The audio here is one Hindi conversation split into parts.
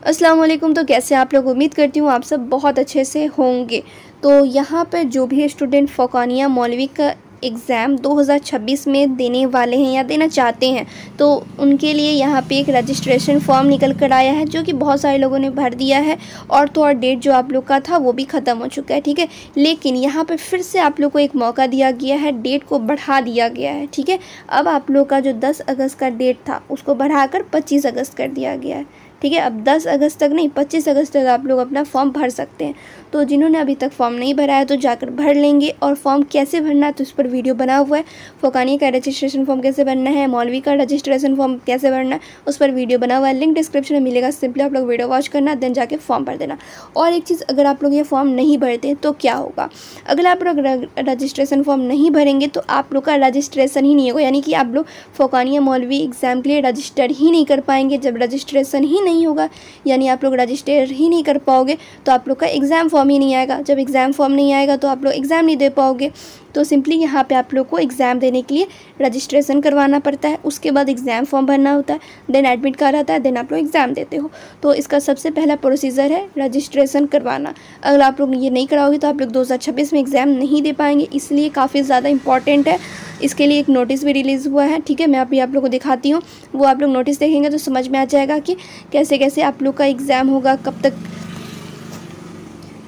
अस्सलाम वालेकुम। तो कैसे आप लोग, उम्मीद करती हूँ आप सब बहुत अच्छे से होंगे। तो यहाँ पर जो भी स्टूडेंट फ़ौक़ानिया मौलवी का एग्ज़ाम 2026 में देने वाले हैं या देना चाहते हैं, तो उनके लिए यहाँ पे एक रजिस्ट्रेशन फॉर्म निकल कर आया है, जो कि बहुत सारे लोगों ने भर दिया है। और तो और डेट जो आप लोग का था वो भी ख़त्म हो चुका है, ठीक है। लेकिन यहाँ पर फिर से आप लोग को एक मौका दिया गया है, डेट को बढ़ा दिया गया है, ठीक है। अब आप लोग का जो 10 अगस्त का डेट था उसको बढ़ाकर 25 अगस्त कर दिया गया है, ठीक है। अब 10 अगस्त तक नहीं, 25 अगस्त तक आप लोग अपना फॉर्म भर सकते हैं। तो जिन्होंने अभी तक फॉर्म नहीं भरा है तो जाकर भर लेंगे। और फॉर्म कैसे भरना है तो उस पर वीडियो बना हुआ है। फ़ौक़ानिया का रजिस्ट्रेशन फॉर्म कैसे भरना है, मौलवी का रजिस्ट्रेशन फॉर्म कैसे भरना है, उस पर वीडियो बना हुआ है, लिंक डिस्क्रिप्शन में मिलेगा। सिंपली आप लोग वीडियो वॉच करना, देन जाके फॉर्म भर देना। और एक चीज़, अगर आप लोग ये फॉर्म नहीं भरते तो क्या होगा, अगर आप लोग रजिस्ट्रेशन फॉर्म नहीं भरेंगे तो आप लोग का रजिस्ट्रेशन ही नहीं होगा, यानी कि आप लोग फ़ौक़ानिया मौलवी एग्ज़ाम के लिए रजिस्टर ही नहीं कर पाएंगे। जब रजिस्ट्रेशन ही नहीं होगा, यानी आप लोग रजिस्टर ही नहीं कर पाओगे, तो आप लोग का एग्ज़ाम फॉर्म ही नहीं आएगा। जब एग्ज़ाम फॉर्म नहीं आएगा तो आप लोग एग्ज़ाम नहीं दे पाओगे। तो सिंपली यहाँ पे आप लोग को एग्ज़ाम देने के लिए रजिस्ट्रेशन करवाना पड़ता है, उसके बाद एग्ज़ाम फॉर्म भरना होता है, देन एडमिट कार्ड आता है, देन आप लोग एग्ज़ाम देते हो। तो इसका सबसे पहला प्रोसीजर है रजिस्ट्रेशन करवाना। अगर आप लोग ये नहीं कराओगे तो आप लोग 2026 में एग्ज़ाम नहीं दे पाएंगे, इसलिए काफ़ी ज़्यादा इंपॉर्टेंट है। इसके लिए एक नोटिस भी रिलीज़ हुआ है, ठीक है। मैं अभी आप लोग को दिखाती हूँ, वो आप लोग नोटिस देखेंगे तो समझ में आ जाएगा कि कैसे कैसे आप लोग का एग्ज़ाम होगा, कब तक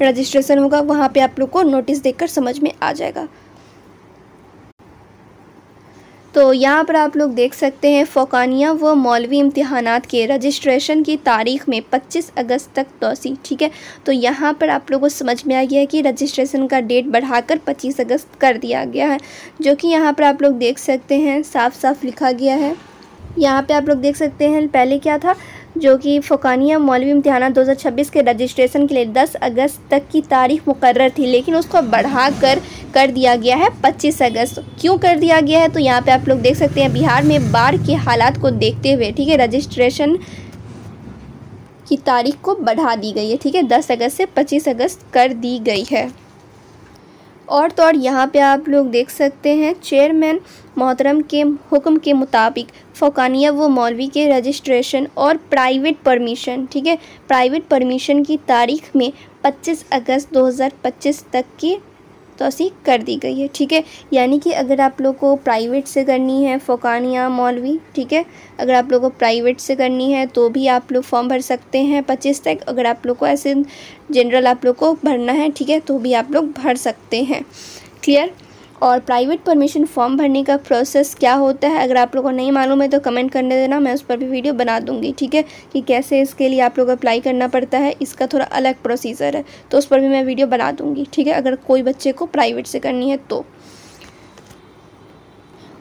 रजिस्ट्रेशन होगा। वहाँ पे आप लोग को नोटिस देखकर समझ में आ जाएगा। तो यहाँ पर आप लोग देख सकते हैं, फ़ौक़ानिया व मौलवी इम्तिहानात के रजिस्ट्रेशन की तारीख़ में 25 अगस्त तक तोसी, ठीक है। तो यहाँ पर आप लोगों को समझ में आ गया है कि रजिस्ट्रेशन का डेट बढ़ाकर 25 अगस्त कर दिया गया है, जो कि यहाँ पर आप लोग देख सकते हैं साफ साफ लिखा गया है। यहाँ पे आप लोग देख सकते हैं पहले क्या था, जो कि फ़ौक़ानिया मौलवी इम्तिहानात 2026 के रजिस्ट्रेशन के लिए 10 अगस्त तक की तारीख़ मुकर्रर थी, लेकिन उसको बढ़ाकर कर दिया गया है 25 अगस्त। क्यों कर दिया गया है, तो यहाँ पे आप लोग देख सकते हैं बिहार में बाढ़ के हालात को देखते हुए, ठीक है, रजिस्ट्रेशन की तारीख़ को बढ़ा दी गई है, ठीक है। 10 अगस्त से 25 अगस्त कर दी गई है। और तो और यहाँ पे आप लोग देख सकते हैं, चेयरमैन मोहतरम के हुक्म के मुताबिक फ़ौक़ानिया व मौलवी के रजिस्ट्रेशन और प्राइवेट परमिशन, ठीक है, प्राइवेट परमिशन की तारीख़ में 25 अगस्त 2025 तक की तौसीक़ कर दी गई है, ठीक है। यानी कि अगर आप लोग को प्राइवेट से करनी है फ़ौक़ानिया मौलवी, ठीक है, अगर आप लोग को प्राइवेट से करनी है तो भी आप लोग फॉर्म भर सकते हैं 25 तक। अगर आप लोग को ऐसे जनरल आप लोग को भरना है, ठीक है, तो भी आप लोग भर सकते हैं। क्लियर। और प्राइवेट परमिशन फॉर्म भरने का प्रोसेस क्या होता है, अगर आप लोगों को नहीं मालूम है तो कमेंट करने देना, मैं उस पर भी वीडियो बना दूंगी, ठीक है, कि कैसे इसके लिए आप लोग अप्लाई करना पड़ता है। इसका थोड़ा अलग प्रोसीजर है, तो उस पर भी मैं वीडियो बना दूंगी, ठीक है, अगर कोई बच्चे को प्राइवेट से करनी है तो।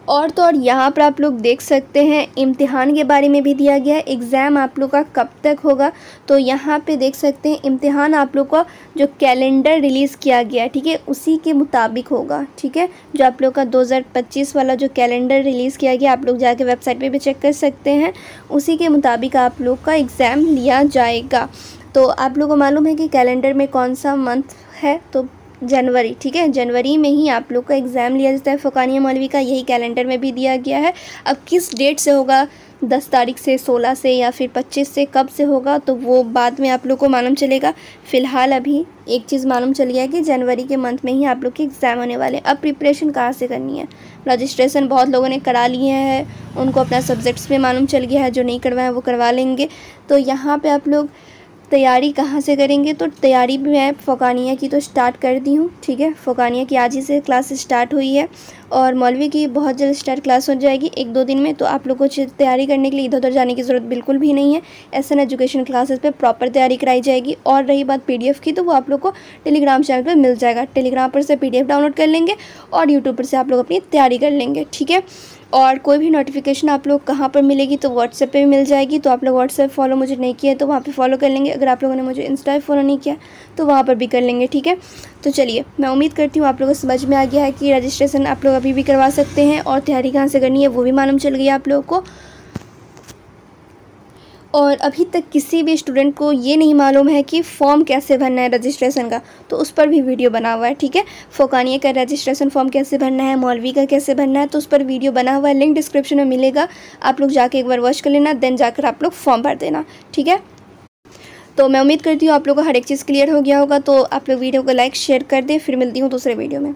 और तो और यहाँ पर आप लोग देख सकते हैं इम्तिहान के बारे में भी दिया गया है, एग्ज़ाम आप लोग का कब तक होगा। तो यहाँ पे देख सकते हैं इम्तिहान आप लोग का जो कैलेंडर रिलीज़ किया गया है, ठीक है, उसी के मुताबिक होगा, ठीक है। जो आप लोग का 2025 वाला जो कैलेंडर रिलीज़ किया गया, आप लोग जाके वेबसाइट पे भी चेक कर सकते हैं, उसी के मुताबिक आप लोग का एग्ज़ाम लिया जाएगा। तो आप लोग को मालूम है कि कैलेंडर में कौन सा मंथ है, तो जनवरी, ठीक है, जनवरी में ही आप लोग का एग्ज़ाम लिया जाता है फ़ौक़ानिया मौलवी का, यही कैलेंडर में भी दिया गया है। अब किस डेट से होगा, 10 तारीख से, 16 से या फिर 25 से, कब से होगा तो वो बाद में आप लोग को मालूम चलेगा। फ़िलहाल अभी एक चीज़ मालूम चल गया है कि जनवरी के मंथ में ही आप लोग के एग्ज़ाम होने वाले हैं। अब प्रिपरेशन कहाँ से करनी है, रजिस्ट्रेशन बहुत लोगों ने करा लिए हैं, उनको अपना सब्जेक्ट्स में मालूम चल गया है, जो नहीं करवाए वो करवा लेंगे। तो यहाँ पर आप लोग तैयारी कहाँ से करेंगे, तो तैयारी भी मैं फ़ौक़ानिया की तो स्टार्ट कर दी हूँ, ठीक है। फ़ौक़ानिया की आज ही से क्लास स्टार्ट हुई है और मौलवी की बहुत जल्द स्टार्ट क्लास हो जाएगी 1-2 दिन में। तो आप लोगों को तैयारी करने के लिए इधर उधर जाने की ज़रूरत बिल्कुल भी नहीं है। एसएन एजुकेशन क्लासेस पे प्रॉपर तैयारी कराई जाएगी। और रही बात पीडीएफ की, तो वो आप लोग को टेलीग्राम चैनल पर मिल जाएगा। टेलीग्राम पर से पीडीएफ डाउनलोड कर लेंगे और यूट्यूब पर से आप लोग अपनी तैयारी कर लेंगे, ठीक है। और कोई भी नोटिफिकेशन आप लोग कहाँ पर मिलेगी, तो व्हाट्सएप पे भी मिल जाएगी। तो आप लोग व्हाट्सएप फॉलो मुझे नहीं किया तो वहाँ पे फॉलो कर लेंगे। अगर आप लोगों ने मुझे इंस्टा पे फॉलो नहीं किया तो वहाँ पर भी कर लेंगे, ठीक है। तो चलिए, मैं उम्मीद करती हूँ आप लोगों को समझ में आ गया है कि रजिस्ट्रेशन आप लोग अभी भी करवा सकते हैं और तैयारी कहाँ से करनी है वो भी मालूम चल गया आप लोगों को। और अभी तक किसी भी स्टूडेंट को ये नहीं मालूम है कि फॉर्म कैसे भरना है रजिस्ट्रेशन का, तो उस पर भी वीडियो बना हुआ है, ठीक है। फ़ौक़ानिया का रजिस्ट्रेशन फॉर्म कैसे भरना है, मौलवी का कैसे भरना है, तो उस पर वीडियो बना हुआ है, लिंक डिस्क्रिप्शन में मिलेगा। आप लोग जाके एक बार वॉच कर लेना, देन जाकर आप लोग फॉर्म भर देना, ठीक है। तो मैं उम्मीद करती हूँ आप लोग को हर एक चीज़ क्लियर हो गया होगा। तो आप लोग वीडियो को लाइक शेयर कर दें, फिर मिलती हूँ दूसरे वीडियो में।